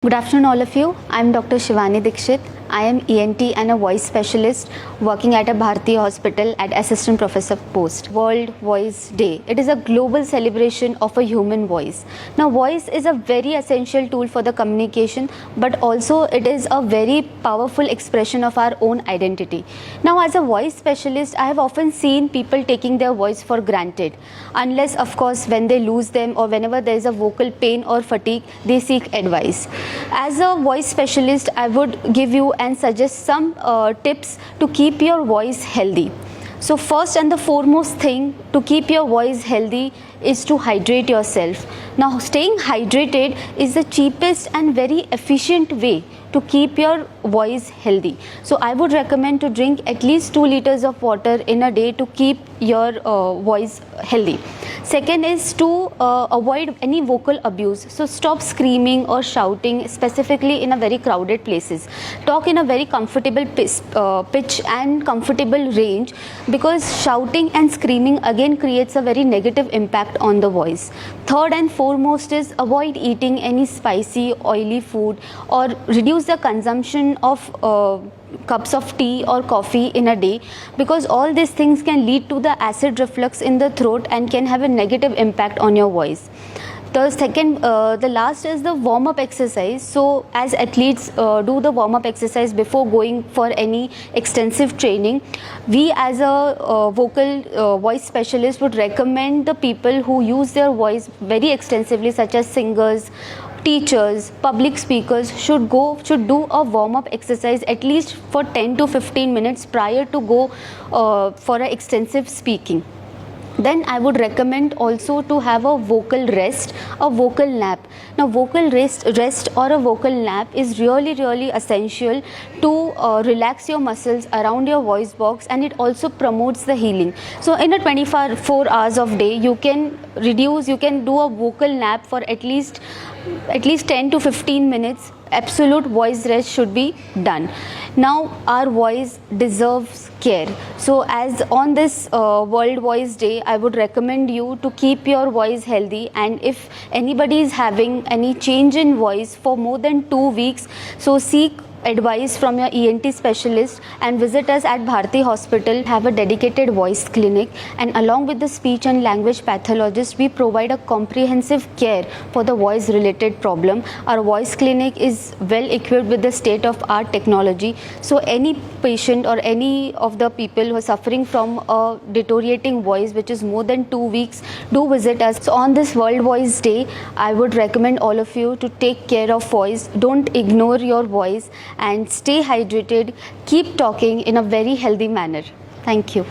Good afternoon, all of you. I'm Dr. Shivani Dikshit. I am ENT and a voice specialist working at a Bharti hospital at assistant professor post. World Voice Day. It is a global celebration of a human voice. Now, voice is a very essential tool for the communication, but also it is a very powerful expression of our own identity. Now, as a voice specialist, I have often seen people taking their voice for granted, unless, of course, when they lose them or whenever there is a vocal pain or fatigue, they seek advice. As a voice specialist, I would give you and suggest some tips to keep your voice healthy. So first and the foremost thing to keep your voice healthy is to hydrate yourself. Now, staying hydrated is the cheapest and very efficient way to keep your voice healthy. So I would recommend to drink at least 2 liters of water in a day to keep your voice healthy. Second is to avoid any vocal abuse. So stop screaming or shouting, specifically in a very crowded places. Talk in a very comfortable pitch and comfortable range, because shouting and screaming again creates a very negative impact on the voice. Third and foremost is avoid eating any spicy, oily food, or reduce the consumption of cups of tea or coffee in a day, because all these things can lead to the acid reflux in the throat and can have a negative impact on your voice. The last is the warm-up exercise. So as athletes do the warm-up exercise before going for any extensive training, we as a voice specialist would recommend the people who use their voice very extensively, such as singers, teachers, public speakers, should do a warm-up exercise at least for 10 to 15 minutes prior to go for an extensive speaking. Then I would recommend also to have a vocal rest, a vocal nap. Now, vocal rest or a vocal nap is really essential to relax your muscles around your voice box, and it also promotes the healing. So in a 24 hours of day, you can do a vocal nap for at least 10 to 15 minutes. Absolute voice rest should be done. Now, our voice deserves care. So as on this World Voice Day, I would recommend you to keep your voice healthy, and if anybody is having any change in voice for more than 2 weeks, so seek advice from your ENT specialist and visit us at Bharti Hospital. Have a dedicated voice clinic, and along with the speech and language pathologist, we provide a comprehensive care for the voice related problem. Our voice clinic is well equipped with the state of art technology. So any patient or any of the people who are suffering from a deteriorating voice which is more than 2 weeks, do visit us. So on this World Voice Day, I would recommend all of you to take care of voice. Don't ignore your voice and stay hydrated. Keep talking in a very healthy manner. Thank you.